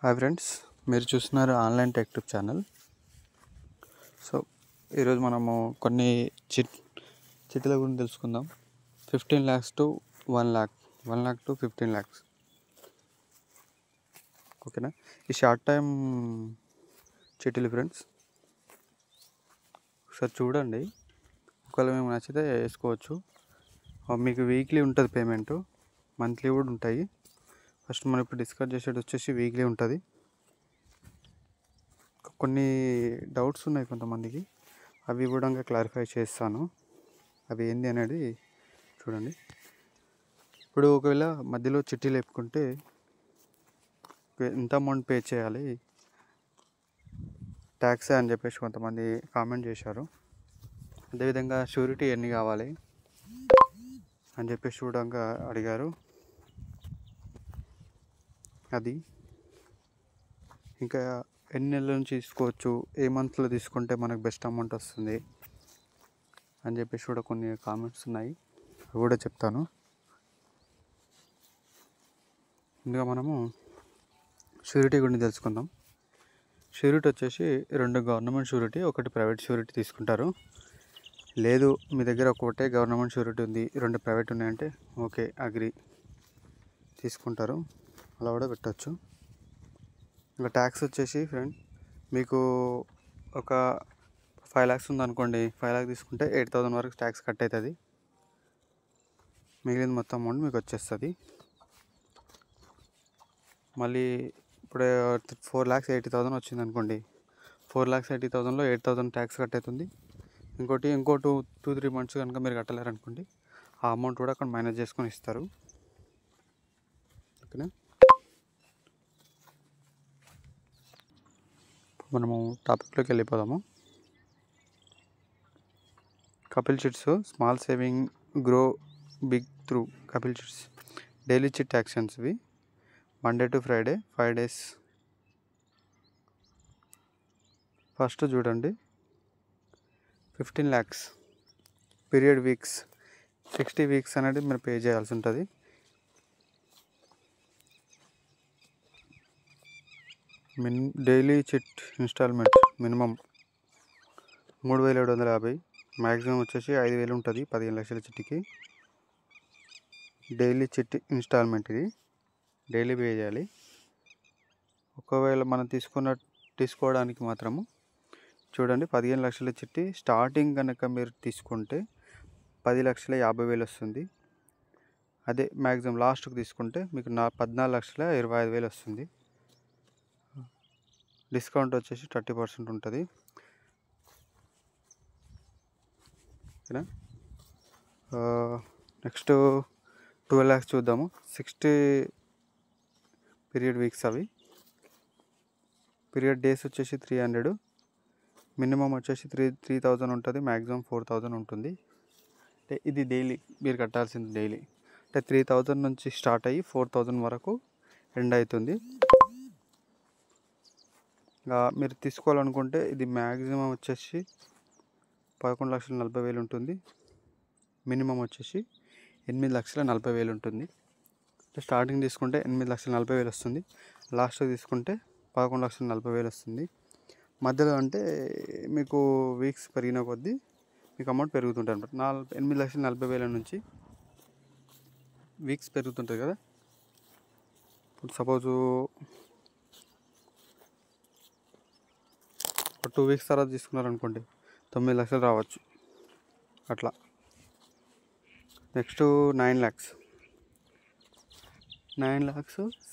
Hi friends, మీరు చూస్తున్నారు online tech tube channel. So ఈరోజు మనము కొన్ని చిట్ల గురించి తెలుసుకుందాం. 15 lakhs to 1 lakh, 1 lakh to 15 lakhs. ఓకేనా? ఈ షార్ట్ టైం చిట్టీలు ఫ్రెండ్స్, ఒకసారి చూడండి. ఒకవేళ మేము నచ్చితే వేసుకోవచ్చు. మీకు వీక్లీ ఉంటుంది పేమెంటు, మంత్లీ కూడా ఉంటాయి. ఫస్ట్ మనం ఇప్పుడు డిస్కస్ చేసేది వచ్చేసి వీక్లీ ఉంటుంది. కొన్ని డౌట్స్ ఉన్నాయి కొంతమందికి, అవి కూడా క్లారిఫై చేస్తాను. అవి ఏంది అనేది చూడండి. ఇప్పుడు ఒకవేళ మధ్యలో చిట్టి లేపుకుంటే ఎంత అమౌంట్ పే చేయాలి, ట్యాక్స్ అని చెప్పేసి కొంతమంది కామెంట్ చేశారు. అదేవిధంగా షూరిటీ ఎన్ని కావాలి అని చెప్పేసి కూడా అడిగారు. అది ఇంకా ఎన్ని నెలల నుంచి తీసుకోవచ్చు, ఏ మంత్లో తీసుకుంటే మనకు బెస్ట్ అమౌంట్ వస్తుంది అని చెప్పేసి కూడా కొన్ని కామెంట్స్ ఉన్నాయి, అవి కూడా చెప్తాను. ముందుగా మనము షూరిటీ గురించి తెలుసుకుందాం. షూరిటీ వచ్చేసి 2 గవర్నమెంట్ షూరిటీ, 1 ప్రైవేట్ షూరిటీ తీసుకుంటారు. లేదు మీ దగ్గర ఒకటే గవర్నమెంట్ షూరిటీ ఉంది, 2 ప్రైవేట్ ఉన్నాయంటే ఓకే, అగ్రి తీసుకుంటారు, అలా కూడా పెట్టచ్చు. ఇంకా ట్యాక్స్ వచ్చేసి ఫ్రెండ్, మీకు ఒక 5 lakhs ఉందనుకోండి, 5 lakhs తీసుకుంటే 8,000 వరకు ట్యాక్స్ కట్ అవుతుంది. మిగిలిన మొత్తం అమౌంట్ మీకు వచ్చేస్తుంది. మళ్ళీ ఇప్పుడు 4,80,000 వచ్చింది అనుకోండి, 4,80,000లో 8,000 ట్యాక్స్ కట్ అవుతుంది. ఇంకో 2-3 months కనుక మీరు కట్టలేరనుకోండి, ఆ అమౌంట్ కూడా అక్కడ మైనస్ చేసుకొని ఇస్తారు. ఓకేనా? మనము టాపిక్లోకి వెళ్ళిపోదాము. Kapil chits, small saving grow big through Kapil chits. Daily chit auctions ఇవి, Monday to Friday 5 days. First చూడండి, 15 lakhs పీరియడ్ వీక్స్, 60 weeks అనేది మీరు పే చేయాల్సి ఉంటుంది. Daily chit installment minimum 3,750, maximum వచ్చేసి 5,000 ఉంటుంది 15 లక్షల చిట్టికి. డైలీ చిట్ ఇన్స్టాల్మెంట్, ఇది డైలీ పే చేయాలి. ఒకవేళ మనం తీసుకోవడానికి మాత్రము చూడండి, 15 లక్షల చిట్టి స్టార్టింగ్ కనుక మీరు తీసుకుంటే 10,50,000 వస్తుంది. అదే మ్యాక్సిమం లాస్ట్కి తీసుకుంటే మీకు 14,25,000 వస్తుంది. డిస్కౌంట్ వచ్చేసి 30% ఉంటుంది. ఓకేనా? నెక్స్ట్ 12 lakhs చూద్దాము. 60 పీరియడ్ వీక్స్, అవి పీరియడ్ డేస్ వచ్చేసి 300, మినిమం వచ్చేసి 3,000 ఉంటుంది, మ్యాక్సిమం 4,000 ఉంటుంది. అంటే ఇది డైలీ మీరు కట్టాల్సింది. డైలీ అంటే 3,000 నుంచి స్టార్ట్ అయ్యి 4,000 వరకు ఎండ్ అవుతుంది. మీరు తీసుకోవాలనుకుంటే ఇది మ్యాక్సిమం వచ్చేసి 11,40,000 ఉంటుంది, మినిమం వచ్చేసి 8,40,000 ఉంటుంది. స్టార్టింగ్ తీసుకుంటే 8,40,000 వస్తుంది, లాస్ట్ తీసుకుంటే 11,40,000 వస్తుంది. మధ్యలో అంటే మీకు వీక్స్ పెరిగిన కొద్దీ మీకు అమౌంట్ పెరుగుతుంటుంది అనమాట. 8,40,000 నుంచి వీక్స్ పెరుగుతుంటుంది కదా. ఇప్పుడు సపోజు 2 weeks తర్వాత తీసుకున్నారనుకోండి, 9 లక్షలు రావచ్చు అట్లా. Next 9 lakhs,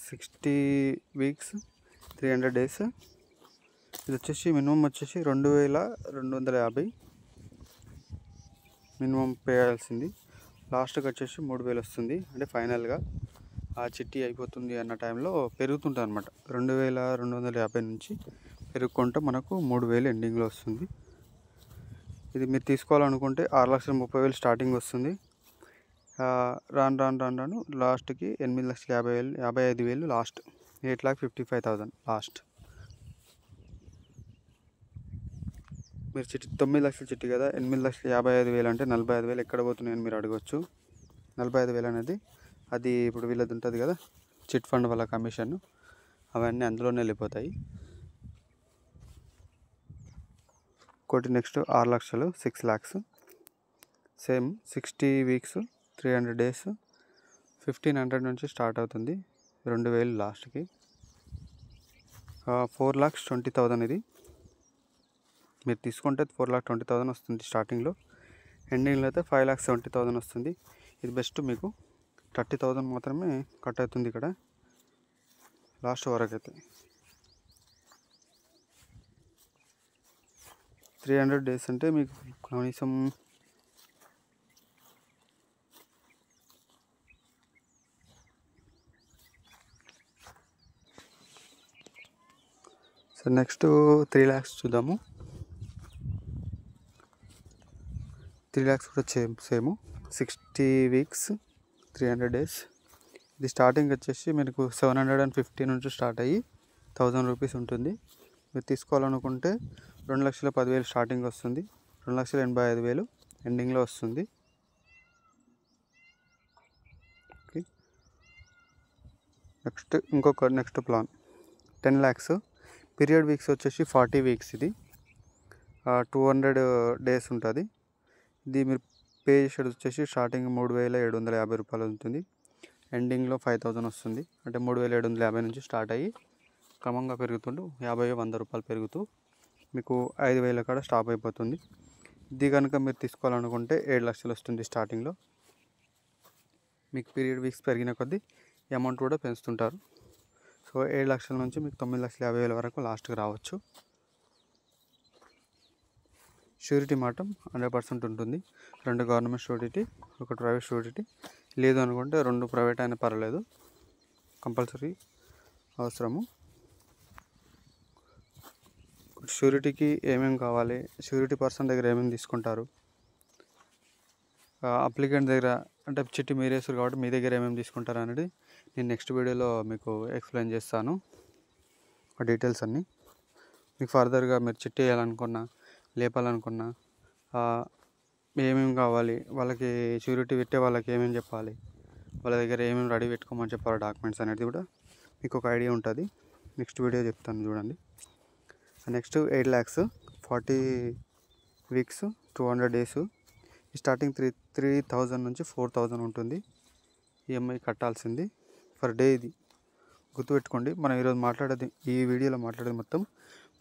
60 weeks 300 days. ఇది వచ్చేసి మినిమం వచ్చేసి 2,250 మినిమం పే చేయాల్సింది. లాస్ట్కి వచ్చేసి 3,000 వస్తుంది. అంటే ఫైనల్గా ఆ చిట్టి అయిపోతుంది అన్న టైంలో పెరుగుతుంటుంది అనమాట. 2,250 నుంచి పెరుగుకుంటే మనకు 3,000 ఎండింగ్లో వస్తుంది. ఇది మీరు తీసుకోవాలనుకుంటే 6,30,000 స్టార్టింగ్ వస్తుంది. రాను లాస్ట్కి 8,55,000 లాస్ట్, 8,55,000 లాస్ట్. మీరు చిట్టి 9 లక్షల చిట్టి కదా, 8,55,000 అంటే 45,000 ఎక్కడ పోతున్నాయని మీరు అడగవచ్చు. 45,000 అనేది అది ఇప్పుడు వీళ్ళది ఉంటుంది కదా, చిట్ ఫండ్ వాళ్ళ కమిషన్, అవన్నీ అందులోనే వెళ్ళిపోతాయి. ఇంకోటి నెక్స్ట్ 6 లక్షలు 6 lakhs, సేమ్ 60 weeks 300 days 1500 నుంచి స్టార్ట్ అవుతుంది, 2000 లాస్ట్కి. 4,20,000 ఇది మీరు తీసుకుంటే 4,20,000 వస్తుంది స్టార్టింగ్లో. ఎండింగ్లో అయితే 5,70,000 వస్తుంది. ఇది బెస్ట్, మీకు 30,000 మాత్రమే కట్ అవుతుంది ఇక్కడ లాస్ట్ వరకు అయితే. 300 days అంటే మీకు కనీసం సో నెక్స్ట్ 3 lakhs చూద్దాము. 3 lakhs కూడా సేమ్ 60 weeks 300 days. ఇది స్టార్టింగ్ వచ్చేసి మీకు 750 నుంచి స్టార్ట్ అయ్యి 1000 రూపీస్ ఉంటుంది. మీరు తీసుకోవాలనుకుంటే 2,10,000 స్టార్టింగ్ వస్తుంది, 2,85,000 ఎండింగ్లో వస్తుంది. Okay, next plan 10 lakhs. Period weeks వచ్చేసి 40 weeks. ఇది 200 days ఉంటుంది. ఇది మీరు పే చేసేది వచ్చేసి స్టార్టింగ్ 3,750 రూపాయలు ఉంటుంది, ఎండింగ్లో 5,000 వస్తుంది. అంటే 3,750 నుంచి స్టార్ట్ అయ్యి క్రమంగా పెరుగుతుంటూ 50-100 రూపాయలు పెరుగుతూ మీకు 5,000 కాడ స్టాప్ అయిపోతుంది. ఇది కనుక మీరు తీసుకోవాలనుకుంటే 7 లక్షలు వస్తుంది స్టార్టింగ్లో. మీకు పీరియడ్ వీక్స్ పెరిగిన కొద్దీ అమౌంట్ కూడా పెంచుతుంటారు. సో 7 లక్షల నుంచి మీకు 9,50,000 వరకు లాస్ట్కి రావచ్చు. షూరిటీ మాత్రం 100% ఉంటుంది. 2 గవర్నమెంట్ షూరిటీ, 1 ప్రైవేట్ షూరిటీ. లేదు అనుకుంటే 2 ప్రైవేట్ అయినా పర్వాలేదు, కంపల్సరీ అవసరము. షూరిటీకి ఏమేమి కావాలి, షూరిటీ పర్సన్ దగ్గర ఏమేమి తీసుకుంటారు, అప్లికెంట్ దగ్గర అంటే చిట్టి మీరేస్తారు కాబట్టి మీ దగ్గర ఏమేమి తీసుకుంటారు అనేది నేను నెక్స్ట్ వీడియోలో మీకు ఎక్స్ప్లెయిన్ చేస్తాను. ఆ డీటెయిల్స్ అన్నీ మీకు ఫర్దర్గా మీరు చిట్టి వేయాలనుకున్నా, లేపాలనుకున్నా, ఏమేమి కావాలి, వాళ్ళకి షూరిటీ పెట్టే వాళ్ళకి ఏమేమి చెప్పాలి, వాళ్ళ దగ్గర ఏమేమి రెడీ పెట్టుకోమని చెప్పాలి డాక్యుమెంట్స్ అనేది కూడా మీకు ఒక ఐడియా ఉంటుంది. నెక్స్ట్ వీడియో చెప్తాను చూడండి. Next 8 lakhs 40 weeks 200 days. Starting 3,000 నుంచి 4,000 ఉంటుంది ఈఎంఐ కట్టాల్సింది ఫర్ డే. ఇది గుర్తుపెట్టుకోండి. మనం ఈరోజు మాట్లాడేది, ఈ వీడియోలో మాట్లాడేది మొత్తం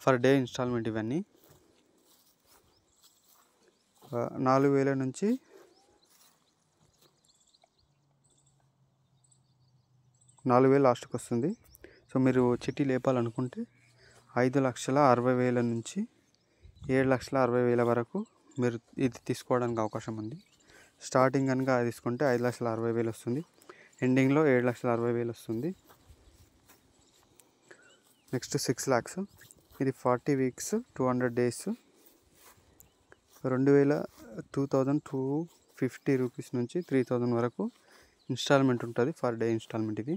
ఫర్ డే ఇన్స్టాల్మెంట్. ఇవన్నీ 4,000 నుంచి 4,000 లాస్ట్కి వస్తుంది. సో మీరు చిట్టి లేపాలనుకుంటే 5,60,000 నుంచి 7,60,000 వరకు మీరు ఇది తీసుకోవడానికి అవకాశం ఉంది. స్టార్టింగ్ కనుక తీసుకుంటే 5,60,000 వస్తుంది, ఎండింగ్లో 7,60,000 వస్తుంది. Next 6 lakhs. ఇది 40 weeks 200 days 2,250 రూపీస్ నుంచి 3,000 వరకు ఇన్స్టాల్మెంట్ ఉంటుంది, ఫర్ డే ఇన్స్టాల్మెంట్. ఇది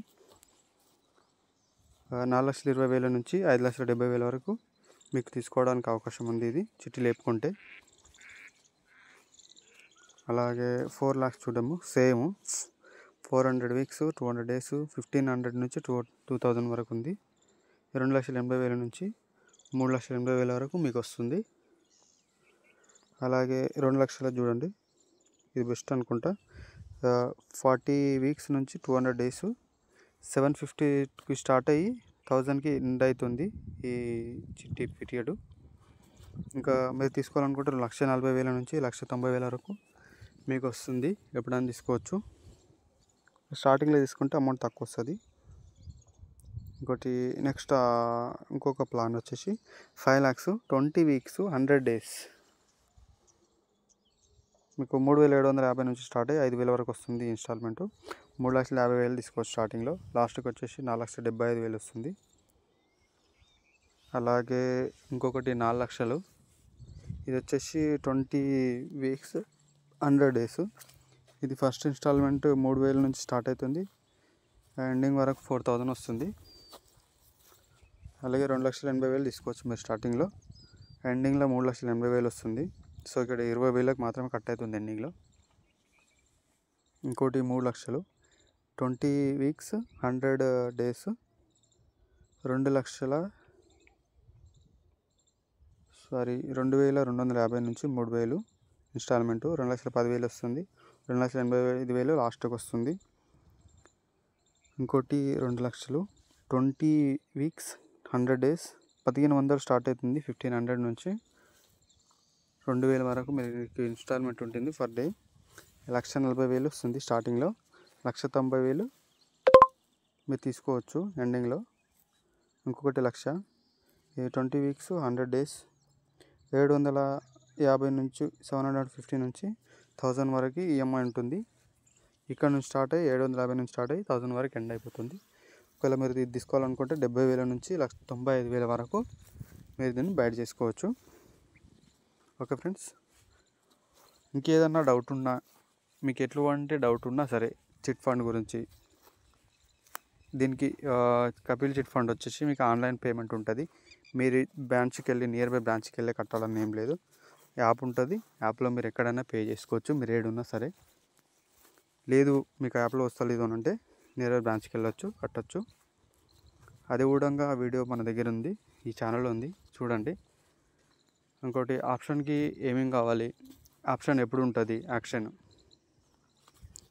4,20,000 నుంచి 5,70,000 వరకు మీకు తీసుకోవడానికి అవకాశం ఉంది ఇది చిట్టి లేపుకుంటే. అలాగే 4 lakhs చూడము, సేమ్ 400 weeks 200 days 1,500 నుంచి 2,000 వరకు ఉంది. 2,80,000 నుంచి 3,80,000 వరకు మీకు వస్తుంది. అలాగే 2 లక్షలు చూడండి, ఇది బెస్ట్ అనుకుంటా. 40 weeks నుంచి 200 days 750కి స్టార్ట్ అయ్యి 1,000కి ఎండ్ అవుతుంది ఈ చిట్టి పీరియడ్. ఇంకా మీరు తీసుకోవాలనుకుంటే 1,40,000 నుంచి 1,90,000 వరకు మీకు వస్తుంది, ఎప్పుడైనా తీసుకోవచ్చు. స్టార్టింగ్లో తీసుకుంటే అమౌంట్ తక్కువ వస్తుంది. ఇంకొక ప్లాన్ వచ్చేసి 5 lakhs 20 weeks 100 days. మీకు 3,750 నుంచి స్టార్ట్ అయ్యి 5,000 వరకు వస్తుంది ఇన్స్టాల్మెంటు. 3,50,000 తీసుకోవచ్చు స్టార్టింగ్లో, లాస్ట్కి వచ్చేసి 4,75,000 వస్తుంది. అలాగే ఇంకొకటి 4 లక్షలు, ఇది వచ్చేసి 20 weeks 100 days. ఇది ఫస్ట్ ఇన్స్టాల్మెంట్ 3,000 నుంచి స్టార్ట్ అవుతుంది, ఎండింగ్ వరకు 4,000 వస్తుంది. అలాగే 2,80,000 తీసుకోవచ్చు మీరు స్టార్టింగ్లో, ఎండింగ్లో 3,80,000 వస్తుంది. సో ఇక్కడ 20,000కి మాత్రమే కట్ అవుతుంది ఎండింగ్లో. ఇంకోటి 3 లక్షలు 20 weeks 100 days 2,250 నుంచి 3,000 ఇన్స్టాల్మెంటు. 2,10,000 వస్తుంది. 2,85,000 లాస్ట్కి వస్తుంది. ఇంకోటి 2,00,000 20 వీక్స్ 100 డేస్ 1,500 స్టార్ట్ అవుతుంది. 1,500 నుంచి 2,000 వరకు మీకు ఇన్స్టాల్మెంట్ ఉంటుంది పర్ డే. 1,40,000 వస్తుంది స్టార్టింగ్లో. 1,90,000 మీరు తీసుకోవచ్చు ఎండింగ్లో. ఇంకొకటి 1,00,000 20 వీక్స్ 100 డేస్ 750 నుంచి 750 నుంచి 1,000 వరకు ఈఎంఐ ఉంటుంది. ఇక్కడ నుంచి స్టార్ట్ అయ్యి 750 నుంచి స్టార్ట్ అయ్యి 1,000 వరకు ఎండ్ అయిపోతుంది. ఒకవేళ మీరు ఇది తీసుకోవాలనుకుంటే 70,000 నుంచి 1,95,000 వరకు మీరు దీన్ని బయట చేసుకోవచ్చు. ఓకే ఫ్రెండ్స్, ఇంకేదన్నా డౌట్ ఉన్నా, మీకు ఎటువంటి డౌట్ ఉన్నా సరే చిట్ ఫండ్ గురించి, దీనికి కపిల్ చిట్ ఫండ్ వచ్చేసి మీకు ఆన్లైన్ పేమెంట్ ఉంటుంది. మీరు బ్రాంచ్కి వెళ్ళి నియర్ బై బ్రాంచ్కి వెళ్ళి కట్టాలని ఏం లేదు. యాప్ ఉంటుంది, యాప్లో మీరు ఎక్కడైనా పే చేసుకోవచ్చు. మీరు ఏడున్నా సరే. లేదు మీకు యాప్లో వస్తలేదు అని అంటే నియర్ బై బ్రాంచ్కి వెళ్ళొచ్చు, కట్టచ్చు. అది కూడా వీడియో మన దగ్గర ఉంది, ఈ ఛానల్లో ఉంది, చూడండి. ఇంకోటి ఆప్షన్కి ఏమేమి కావాలి, ఆప్షన్ ఎప్పుడు ఉంటుంది, యాక్షన్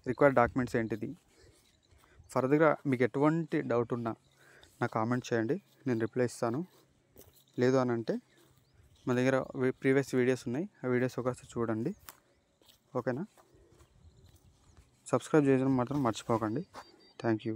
రిక్వైర్డ్ డాక్యుమెంట్స్ ఏంటిది, ఫర్దర్గా మీకు ఎటువంటి డౌట్ ఉన్నా నాకు కామెంట్ చేయండి, నేను రిప్లై ఇస్తాను. లేదు అని అంటే మన దగ్గర ప్రీవియస్ వీడియోస్ ఉన్నాయి, ఆ వీడియోస్ ఒకసారి చూడండి. ఓకేనా? సబ్స్క్రైబ్ చేయడం మాత్రం మర్చిపోకండి. Thank you.